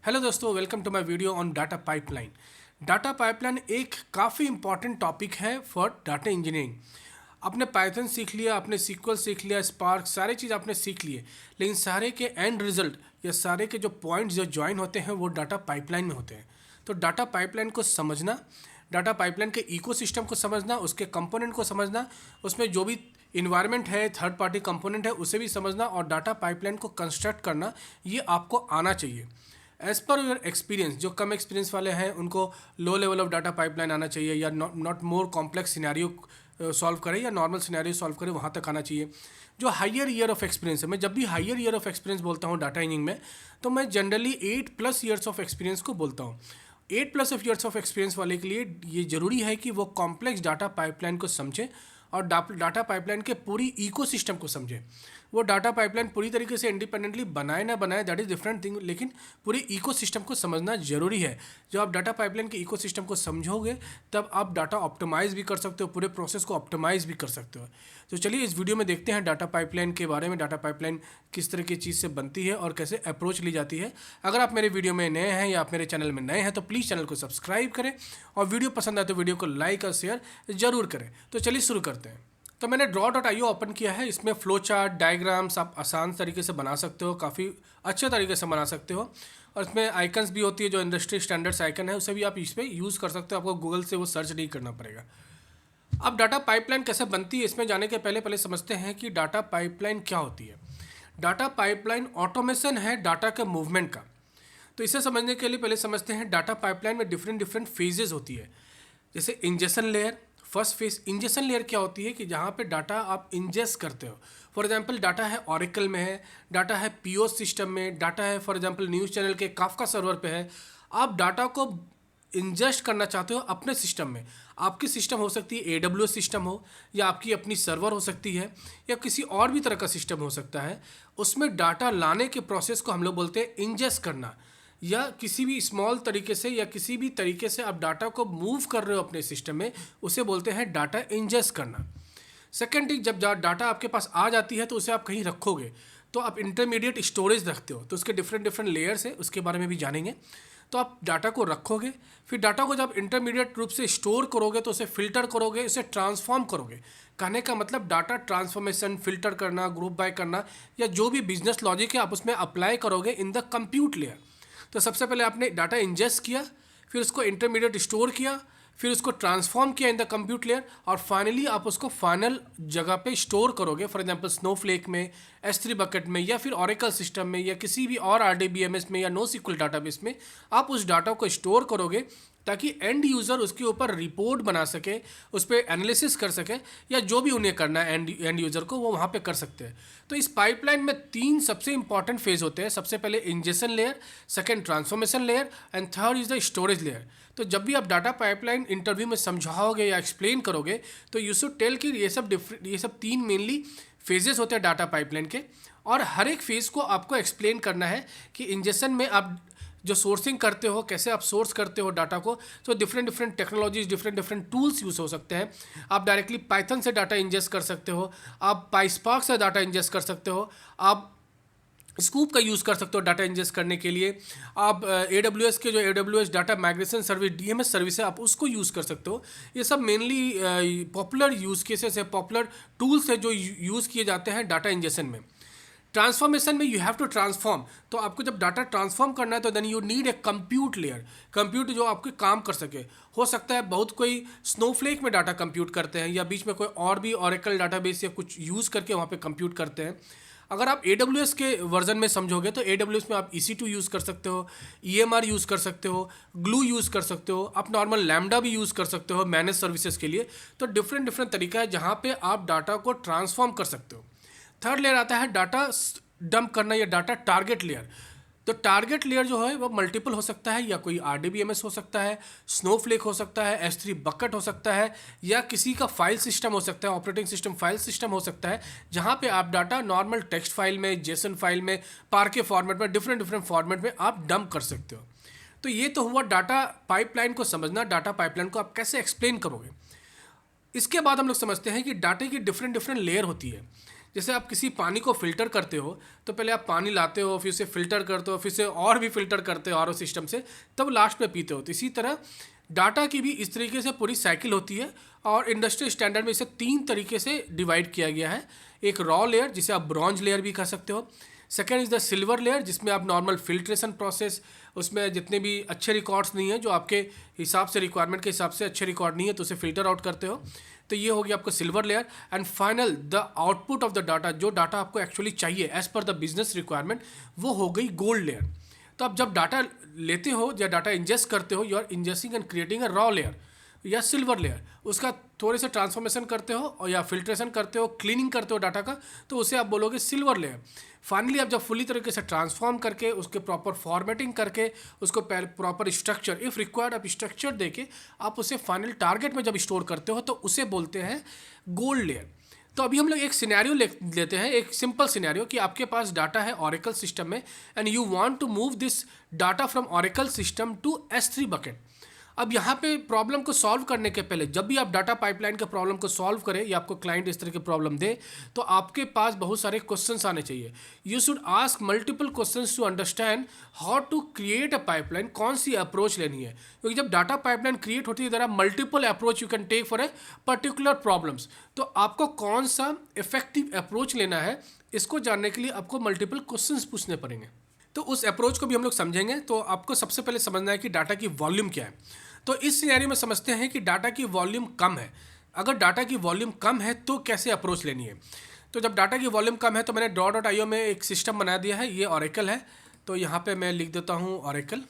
Hello दोस्तों, welcome to my video on data pipeline. Data pipeline एक काफ़ी important topic है फॉर डाटा इंजीनियरिंग। आपने पाइथन सीख लिया, आपने सीक्वल सीख लिया, स्पार्क, सारे चीज़ आपने सीख लिए, लेकिन सारे के एंड रिजल्ट या सारे के जो पॉइंट्स जो ज्वाइन होते हैं वो डाटा पाइपलाइन में होते हैं। तो डाटा पाइपलाइन को समझना, डाटा पाइपलाइन के इकोसिस्टम को समझना, उसके कंपोनेंट को समझना, उसमें जो भी इन्वायरमेंट है, थर्ड पार्टी कंपोनेंट है, उसे भी समझना और डाटा पाइपलाइन को कंस्ट्रक्ट करना, ये आपको आना चाहिए। एज पर योर एक्सपीरियंस, जो कम एक्सपीरियंस वाले हैं उनको low level of data pipeline आना चाहिए, या not more complex scenario solve करें या नॉर्मल सिनेरियो सॉल्व करें, वहाँ तक आना चाहिए। जो हायर ईयर ऑफ एक्सपीरियंस है, मैं जब भी हायर ईयर ऑफ एक्सपीरियंस बोलता हूँ डाटा इंजीनियरिंग में, तो मैं जनरली 8+ ईयर्स ऑफ एक्सपीरियंस को बोलता हूँ। 8+ ऑफ ईयर्स ऑफ एक्सपीरियंस वाले के लिए ये ज़रूरी है कि वो कॉम्प्लेक्स डाटा पाइपलाइन को समझें और डाटा पाइपलाइन के पूरी इकोसिस्टम को समझें। वो डाटा पाइपलाइन पूरी तरीके से इंडिपेंडेंटली बनाए ना बनाए, दैट इज़ डिफरेंट थिंग, लेकिन पूरी इकोसिस्टम को समझना ज़रूरी है। जब आप डाटा पाइपलाइन के इकोसिस्टम को समझोगे तब आप डाटा ऑप्टिमाइज़ भी कर सकते हो, पूरे प्रोसेस को ऑप्टिमाइज़ भी कर सकते हो। तो चलिए इस वीडियो में देखते हैं डाटा पाइपलाइन के बारे में, डाटा पाइपलाइन किस तरह की चीज़ से बनती है और कैसे अप्रोच ली जाती है। अगर आप मेरे वीडियो में नए हैं या आप मेरे चैनल में नए हैं तो प्लीज़ चैनल को सब्सक्राइब करें और वीडियो पसंद आए तो वीडियो को लाइक और शेयर ज़रूर करें। तो चलिए शुरू करते हैं। तो मैंने draw.io ओपन किया है। इसमें फ्लो चार्ट, डायग्राम्स आप आसान तरीके से बना सकते हो, काफ़ी अच्छे तरीके से बना सकते हो। और इसमें आइकन्स भी होती है, जो इंडस्ट्री स्टैंडर्ड्स आइकन है उसे भी आप इस पर यूज़ कर सकते हो, आपको गूगल से वो सर्च नहीं करना पड़ेगा। अब डाटा पाइपलाइन कैसे बनती है, इसमें जाने के पहले समझते हैं कि डाटा पाइपलाइन क्या होती है। डाटा पाइपलाइन ऑटोमेशन है डाटा के मूवमेंट का। तो इसे समझने के लिए पहले समझते हैं डाटा पाइपलाइन में डिफरेंट फेजेस होती है। जैसे injection layer, first phase injection layer क्या होती है कि जहाँ पे डाटा आप इंजेस्ट करते हो। फॉर एग्जांपल डाटा है ऑरेकल में है, डाटा है पीओ सिस्टम में, डाटा है फॉर एग्जांपल न्यूज़ चैनल के काफका सर्वर पे है। आप डाटा को इंजेस्ट करना चाहते हो अपने सिस्टम में। आपकी सिस्टम हो सकती है AWS सिस्टम हो, या आपकी अपनी सर्वर हो सकती है, या किसी और भी तरह का सिस्टम हो सकता है। उसमें डाटा लाने के प्रोसेस को हम लोग बोलते हैं इंजेस्ट करना, या किसी भी स्मॉल तरीके से या किसी भी तरीके से आप डाटा को मूव कर रहे हो अपने सिस्टम में, उसे बोलते हैं डाटा इंजेस्ट करना। सेकेंड थिंग, जब डाटा आपके पास आ जाती है तो उसे आप कहीं रखोगे, तो आप इंटरमीडिएट स्टोरेज रखते हो, तो उसके डिफरेंट लेयर्स है, उसके बारे में भी जानेंगे। तो आप डाटा को रखोगे, फिर डाटा को जब इंटरमीडिएट रूप से स्टोर करोगे तो उसे फिल्टर करोगे, उसे ट्रांसफॉर्म करोगे। कहने का मतलब डाटा ट्रांसफॉर्मेशन, फिल्टर करना, ग्रुप बाय करना, या जो भी बिजनेस लॉजिक है आप उसमें अप्लाई करोगे इन द कंप्यूट लेयर। तो सबसे पहले आपने डाटा इंजेस्ट किया, फिर उसको इंटरमीडिएट स्टोर किया, फिर उसको ट्रांसफॉर्म किया इन द कंप्यूट लेयर, और फाइनली आप उसको फाइनल जगह पे स्टोर करोगे। फॉर एग्जांपल स्नोफ्लेक में, S3 बकेट में, या फिर ऑरेकल सिस्टम में, या किसी भी और RDBMS में, या NoSQL डाटाबेस में आप उस डाटा को स्टोर करोगे, ताकि एंड यूज़र उसके ऊपर रिपोर्ट बना सके, उस पर एनालिसिस कर सके, या जो भी उन्हें करना है एंड यूज़र को वो वहाँ पे कर सकते हैं। तो इस पाइपलाइन में 3 सबसे इंपॉर्टेंट फेज होते हैं। सबसे पहले injection layer, second transformation layer, and third is the storage layer. तो जब भी आप डाटा पाइपलाइन इंटरव्यू में समझाओगे या एक्सप्लेन करोगे तो यू शुड टेल कि ये सब 3 मेनली फेजेस होते हैं डाटा पाइपलाइन के, और हर एक फेज़ को आपको एक्सप्लेन करना है कि इंजेक्शन में आप जो सोर्सिंग करते हो, कैसे आप सोर्स करते हो डाटा को। तो different technologies, different tools use हो सकते हैं। आप डायरेक्टली पाइथन से डाटा इंजेस्ट कर सकते हो, आप पाइस्पार्क से डाटा इंजेस्ट कर सकते हो, आप स्कूप का यूज़ कर सकते हो डाटा इंजेस्ट करने के लिए, आप AWS के जो AWS data migration service, DMS service है, आप उसको यूज़ कर सकते हो। ये सब मेनली पॉपुलर यूज़ केसेस है, पॉपुलर टूल्स है जो यूज़ किए जाते हैं डाटा इंजेक्शन में। ट्रांसफॉर्मेशन में यू हैव टू ट्रांसफॉर्म, तो आपको जब डाटा ट्रांसफॉर्म करना है तो then you need a compute layer, compute जो आपके काम कर सके। हो सकता है बहुत कोई स्नोफ्लेक में डाटा कंप्यूट करते हैं, या बीच में कोई और भी ऑरेकल डाटाबेस या कुछ यूज़ करके वहाँ पे कंप्यूट करते हैं। अगर आप AWS के वर्जन में समझोगे तो AWS में आप EC2 यूज़ कर सकते हो, EMR यूज़ कर सकते हो, ग्लू यूज़ कर सकते हो, आप नॉर्मल लैम्डा भी यूज़ कर सकते हो मैनेज सर्विसेज के लिए। तो डिफरेंट तरीका है जहाँ पे आप डाटा को ट्रांसफॉर्म कर सकते हो। थर्ड लेयर आता है डाटा डंप करना या डाटा टारगेट लेयर। तो टारगेट लेयर जो है वो मल्टीपल हो सकता है, या कोई RDBMS हो सकता है, स्नोफ्लेक हो सकता है, S3 बकेट हो सकता है, या किसी का फाइल सिस्टम हो सकता है, ऑपरेटिंग सिस्टम फाइल सिस्टम हो सकता है, जहाँ पे आप डाटा नॉर्मल टेक्स्ट फाइल में, जेसन फाइल में, पार के फॉर्मेट में, डिफरेंट फॉर्मेट में आप डंप कर सकते हो। तो ये तो हुआ डाटा पाइपलाइन को समझना, डाटा पाइपलाइन को आप कैसे एक्सप्लेन करोगे। इसके बाद हम लोग समझते हैं कि डाटे की डिफरेंट लेयर होती है। जैसे आप किसी पानी को फिल्टर करते हो तो पहले आप पानी लाते हो, फिर उसे फिल्टर करते हो, फिर से और भी फिल्टर करते हो आरओ सिस्टम से, तब लास्ट में पीते हो। तो इसी तरह डाटा की भी इस तरीके से पूरी साइकिल होती है और इंडस्ट्री स्टैंडर्ड में इसे 3 तरीके से डिवाइड किया गया है। एक रॉ लेयर जिसे आप ब्रॉन्ज लेयर भी कह सकते हो, second is the silver layer जिसमें आप नॉर्मल फिल्ट्रेशन प्रोसेस, उसमें जितने भी अच्छे रिकॉर्ड्स नहीं है, जो आपके हिसाब से रिक्वायरमेंट के हिसाब से अच्छे रिकॉर्ड नहीं है, तो उसे फिल्टर आउट करते हो। तो ये हो गया आपका silver layer. And final the output of the data, जो डाटा आपको एक्चुअली चाहिए as per the business requirement, वो हो गई गोल्ड लेयर। तो आप जब डाटा लेते हो या डाटा इंजेस्ट करते हो, you are ingesting and creating a raw layer या सिल्वर लेयर, उसका थोड़े से ट्रांसफॉर्मेशन करते हो और या फिल्ट्रेशन करते हो, क्लीनिंग करते हो डाटा का, तो उसे आप बोलोगे सिल्वर लेयर। फाइनली आप जब फुली तरीके से ट्रांसफॉर्म करके, उसके प्रॉपर फॉर्मेटिंग करके, उसको प्रॉपर स्ट्रक्चर, इफ़ रिक्वायर्ड आप स्ट्रक्चर देके आप उसे फाइनल टारगेट में जब स्टोर करते हो, तो उसे बोलते हैं गोल्ड लेयर। तो अभी हम लोग एक सिनेरियो लेते हैं, एक सिंपल सिनेरियो कि आपके पास डाटा है ऑरेकल सिस्टम में and you want to move this data from Oracle system to S3 bucket. अब यहाँ पे प्रॉब्लम को सॉल्व करने के पहले, जब भी आप डाटा पाइपलाइन के प्रॉब्लम को सॉल्व करें या आपको क्लाइंट इस तरह की प्रॉब्लम दे, तो आपके पास बहुत सारे क्वेश्चंस आने चाहिए। You should ask multiple questions to understand how to create a pipeline, कौन सी अप्रोच लेनी है, क्योंकि जब डाटा पाइपलाइन क्रिएट होती है there are multiple approach you can take for a particular problems. तो आपको कौन सा इफेक्टिव अप्रोच लेना है, इसको जानने के लिए आपको मल्टीपल क्वेश्चंस पूछने पड़ेंगे। तो उस अप्रोच को भी हम लोग समझेंगे। तो आपको सबसे पहले समझना है कि डाटा की वॉल्यूम क्या है। तो इस सिनेरियो में समझते हैं कि डाटा की वॉल्यूम कम है। अगर डाटा की वॉल्यूम कम है तो कैसे अप्रोच लेनी है। तो जब डाटा की वॉल्यूम कम है, तो मैंने draw.io में एक सिस्टम बना दिया है, ये ऑरेकल है। तो यहाँ पे मैं लिख देता हूँ ऑरेकल,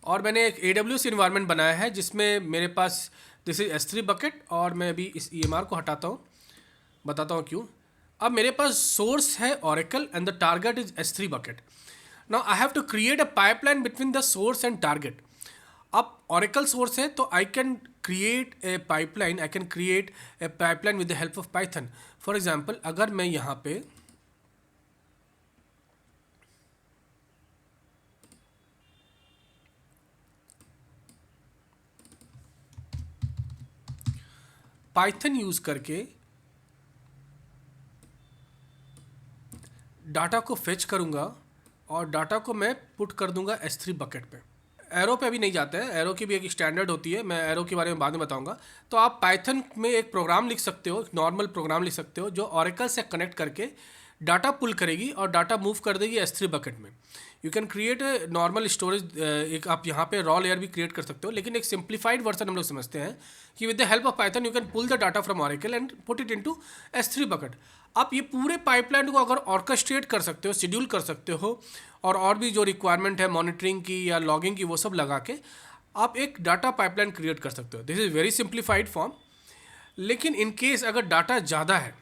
और मैंने एक AWS इन्वायरमेंट बनाया है जिसमें मेरे पास दिस इज S3 बकेट, और मैं अभी इस EMR को हटाता हूँ, बताता हूँ क्यों। अब मेरे पास सोर्स है Oracle and the target is S3 bucket. Now I have to create a pipeline between the source and target. अब ऑरेकल सोर्स है तो I can create a pipeline, I can create a pipeline with the help of Python. For example, अगर मैं यहाँ पे Python use करके data को fetch करूँगा और डाटा को मैं पुट कर दूंगा S3 बकेट पे। एरो पे अभी नहीं जाते हैं, एरो की भी एक स्टैंडर्ड होती है, मैं एरो के बारे में बाद में बताऊंगा। तो आप पाइथन में एक प्रोग्राम लिख सकते हो, नॉर्मल प्रोग्राम लिख सकते हो, जो ऑरेकल से कनेक्ट करके डाटा पुल करेगी और डाटा मूव कर देगी S3 बकेट में। You can create a normal storage, एक आप यहाँ पे रॉ लेयर भी क्रिएट कर सकते हो, लेकिन एक सिंप्लीफाइड वर्जन हम लोग समझते हैं कि with the help of Python you can pull the data from Oracle and put it into S3 bucket. आप ये पूरे पाइपलाइन को अगर ऑर्केस्ट्रेट कर सकते हो, शेड्यूल कर सकते हो, और भी जो रिक्वायरमेंट है मॉनिटरिंग की या लॉगिंग की, वो सब लगा के आप एक डाटा पाइपलाइन क्रिएट कर सकते हो। This is very simplified form. लेकिन इन केस अगर डाटा ज़्यादा है,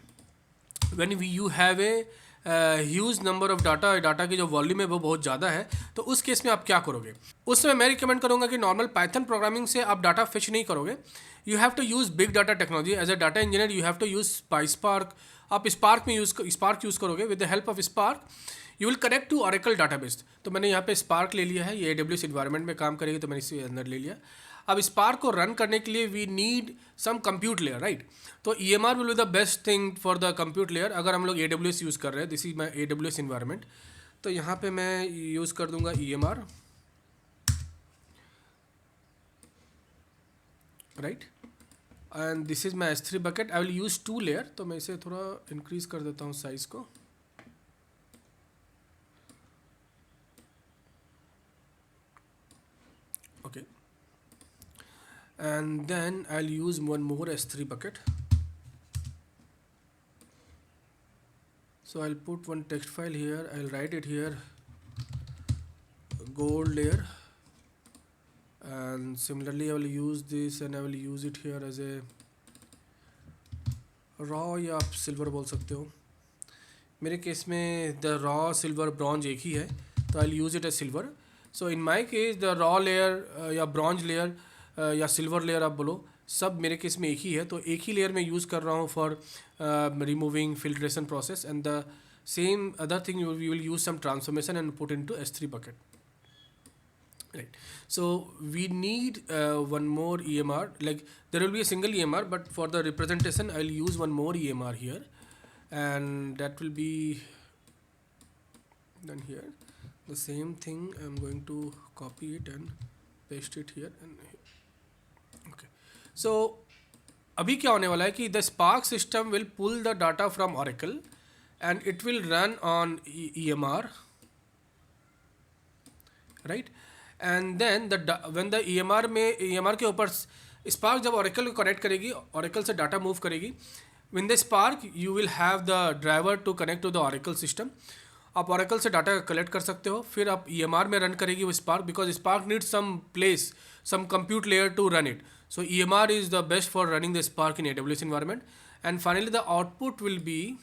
when you have a huge number of data, data की जो वॉल्यूम है वो बहुत ज़्यादा है, तो उस केस में आप क्या करोगे। उस समय मैं रिकमेंड करूँगा कि नॉर्मल पाइथन प्रोग्रामिंग से आप डाटा फिच नहीं करोगे। You have to use big data technology. As a data engineer you have to use Spark. आप स्पार्क में स्पार्क यूज़ करोगे। With the help of Spark you will connect to Oracle database. तो मैंने यहाँ पे spark ले लिया है, ये AWS इन्वायरमेंट में काम करेगी, तो मैंने इसे अंदर ले लिया। अब स्पार्क को रन करने के लिए we need some compute layer, right. तो EMR will be the best thing for the compute layer अगर हम लोग AWS यूज़ कर रहे हैं। This is my AWS environment. तो यहाँ पे मैं यूज़ कर दूंगा EMR, right, and this is my S3 bucket. I will use 2 layer. तो मैं इसे थोड़ा इंक्रीज कर देता हूँ साइज़ को। Okay, and then I'll use one more S3 bucket. So I'll put one text file here, I'll write it here, gold layer, and similarly I will use this and I will use it here as a raw, या आप silver बोल सकते हो। मेरे case में the raw silver bronze एक ही है, तो I use it as silver. So in my case the raw layer या ब्रॉन्ज लेयर या सिल्वर लेयर आप बोलो, सब मेरे केस में एक ही है। तो एक ही लेयर में यूज़ कर रहा हूँ for removing filtration process, and the same other thing you will use some transformation and put into S3 bucket. Right. So we need one more EMR. Like there will be a single EMR, but for the representation, I'll use one more EMR here, and that will be done here. The same thing. I'm going to copy it and paste it here and here. Okay. So अभी क्या होने वाला है कि the Spark system will pull the data from Oracle, and it will run on EMR, right? And then when the EMR के ऊपर Spark जब Oracle को कनेक्ट करेगी, Oracle से डाटा मूव करेगी, in the Spark you will have the driver to connect to the Oracle system. आप Oracle से data collect कर सकते हो, फिर आप EMR में रन करेगी वो Spark, because Spark needs some place, some compute layer to run it. So EMR is the best for running the Spark in AWS environment. And finally the output will be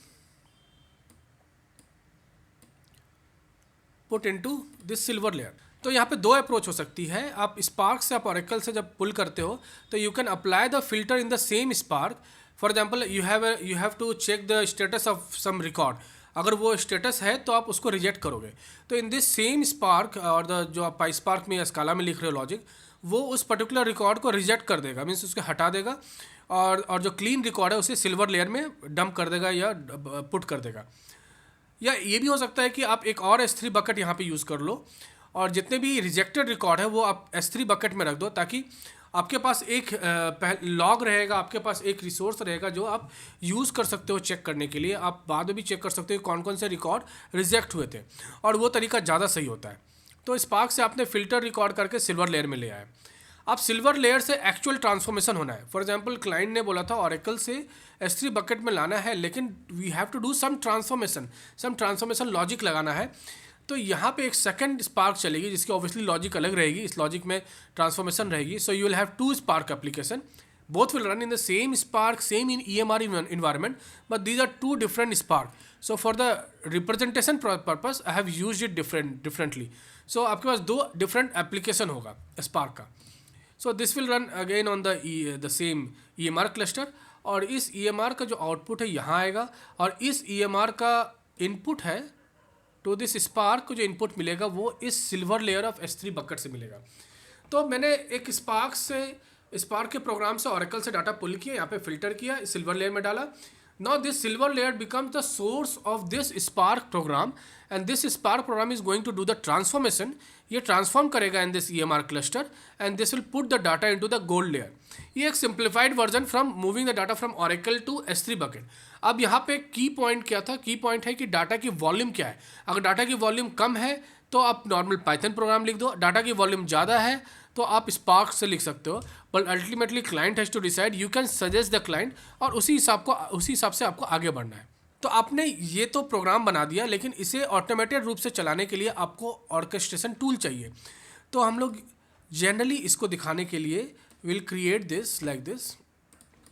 put into this silver layer. तो यहाँ पे दो approach हो सकती है. आप spark से आप ऑरेकल से जब पुल करते हो तो you can apply the filter in the same Spark. For example you have to check the status of some record. अगर वो स्टेटस है तो आप उसको रिजेक्ट करोगे. तो इन दिस सेम स्पार्क और जो आप पाइस्पार्क में या स्काला में लिख रहे हो लॉजिक, वो उस पर्टिकुलर रिकॉर्ड को रिजेक्ट कर देगा, मीन्स उसको हटा देगा, और जो क्लीन रिकॉर्ड है उसे सिल्वर लेयर में डंप कर देगा या पुट कर देगा. या ये भी हो सकता है कि आप एक और S3 बकेट यहाँ पे यूज़ कर लो, और जितने भी रिजेक्टेड रिकॉर्ड है वो आप S3 बकेट में रख दो, ताकि आपके पास एक लॉग रहेगा, आपके पास एक रिसोर्स रहेगा जो आप यूज़ कर सकते हो चेक करने के लिए. आप बाद में भी चेक कर सकते हो कौन कौन से रिकॉर्ड रिजेक्ट हुए थे, और वो तरीका ज़्यादा सही होता है. तो स्पार्क से आपने फ़िल्टर रिकॉर्ड करके सिल्वर लेयर में ले आए. अब सिल्वर लेयर से एक्चुअल ट्रांसफॉर्मेशन होना है. फॉर एग्जांपल क्लाइंट ने बोला था ऑरेकल से S3 बकेट में लाना है, लेकिन we have to do some transformation logic लगाना है. तो यहाँ पे एक सेकंड स्पार्क चलेगी जिसकी ऑब्वियसली लॉजिक अलग रहेगी, इस लॉजिक में ट्रांसफॉर्मेशन रहेगी. So you will have to Spark application, both will run in the same Spark, same in EMR environment, but these are two different Spark. So for the representation purpose, I have used it differently. So आपके पास दो different application होगा Spark का. So this will run again on the same EMR cluster, और इस EMR का जो output है यहाँ आएगा, और इस EMR का इनपुट है तो दिस स्पार्क को जो इनपुट मिलेगा वो इस silver layer of S3 bucket से मिलेगा. तो मैंने एक स्पार्क के प्रोग्राम से ऑरेकल से डाटा पुल किया, यहाँ पे फिल्टर किया, सिल्वर लेयर में डाला. Now this silver layer becomes the source of this Spark program, and this Spark program is going to do the transformation. ये ट्रांसफॉर्म करेगा in this EMR cluster, and this will put the data into the gold layer. ये एक simplified version from moving the data from Oracle to S3 bucket. अब यहाँ पे की point क्या था? की पॉइंट है कि डाटा की वॉल्यूम क्या है. अगर डाटा की वॉल्यूम कम है तो आप नॉर्मल पाइथन प्रोग्राम लिख दो, डाटा की वॉल्यूम ज़्यादा है तो आप स्पार्क से लिख सकते हो. But ultimately client has to decide, you can suggest the client, और उसी हिसाब से आपको आगे बढ़ना है. तो आपने ये तो प्रोग्राम बना दिया, लेकिन इसे ऑटोमेटेड रूप से चलाने के लिए आपको ऑर्केस्ट्रेशन टूल चाहिए. तो हम लोग जनरली इसको दिखाने के लिए will create this like this.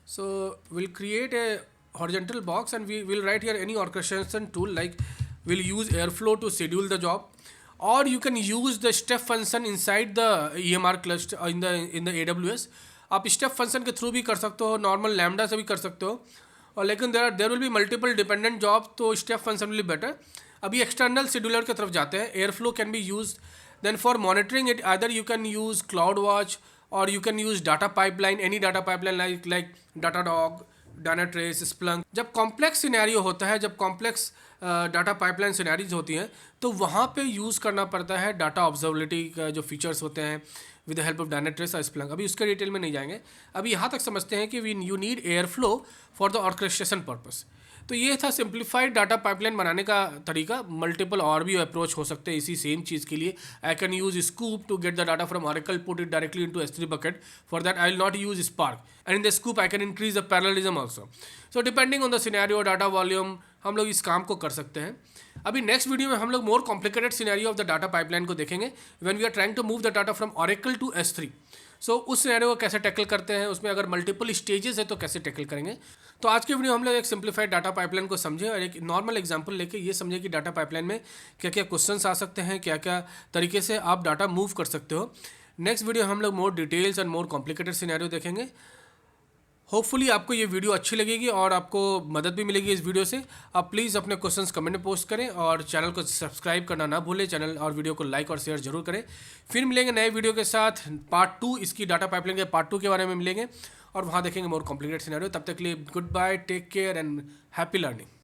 So will create a horizontal box, and we will write here any orchestration tool, like we'll use Airflow to schedule the job, or you can use the step function inside the EMR cluster in the AWS. आप step function के through भी कर सकते हो, normal lambda से भी कर सकते हो, और लेकिन there will be multiple dependent job, तो step function will be better. अभी एक्सटर्नल शेड्यूलर की तरफ जाते हैं. Airflow can be use. Then for monitoring it either you can use CloudWatch, और you can use data pipeline, any data pipeline like Datadog, Datatrace, Splunk. जब complex scenario होता है, जब कॉम्प्लेक्स डाटा पाइपलाइन सिनेरियोज होती हैं, तो वहाँ पे यूज़ करना पड़ता है डाटा ऑब्जर्वेबिलिटी का जो फीचर्स होते हैं विद द हेल्प ऑफ डाटाट्रेस और स्प्लंक. अभी उसके डिटेल में नहीं जाएंगे. अभी यहाँ तक समझते हैं कि you need airflow for the orchestration purpose. तो ये था सिंप्लीफाइड डाटा पाइपलाइन बनाने का तरीका. मल्टीपल और भी अप्रोच हो सकते हैं इसी सेम चीज़ के लिए. I can use Sqoop to get the data from Oracle, put it directly into S3 bucket. For that I will not use Spark, and in the Sqoop I can increase the parallelism also. So depending on the scenario, data volume, हम लोग इस काम को कर सकते हैं. अभी next video में हम लोग more complicated scenario of the data pipeline को देखेंगे, when we are trying to move the data from Oracle to S3. So उस सिनेरियो को कैसे टैकल करते हैं, उसमें अगर मल्टीपल स्टेजेस है तो कैसे टैकल करेंगे. तो आज के वीडियो हम लोग एक सिंप्लीफाइड डाटा पाइपलाइन को समझे, और एक नॉर्मल एग्जांपल लेके ये समझे कि डाटा पाइपलाइन में क्या क्या क्वेश्चंस आ सकते हैं, क्या क्या तरीके से आप डाटा मूव कर सकते हो. नेक्स्ट वीडियो हम लोग more details and more complicated scenario देखेंगे. होपफुली आपको ये वीडियो अच्छी लगेगी और आपको मदद भी मिलेगी इस वीडियो से। आप प्लीज़ अपने क्वेश्चंस कमेंट में पोस्ट करें और चैनल को सब्सक्राइब करना ना भूलें। चैनल और वीडियो को लाइक और शेयर जरूर करें। फिर मिलेंगे नए वीडियो के साथ, पार्ट 2 इसकी डाटा पाइपलाइन के पार्ट 2 के बारे में मिलेंगे और वहाँ देखेंगे मोर कॉम्प्लिकेटेड सिनेरियो। तब तक के लिए good bye, take care and happy learning.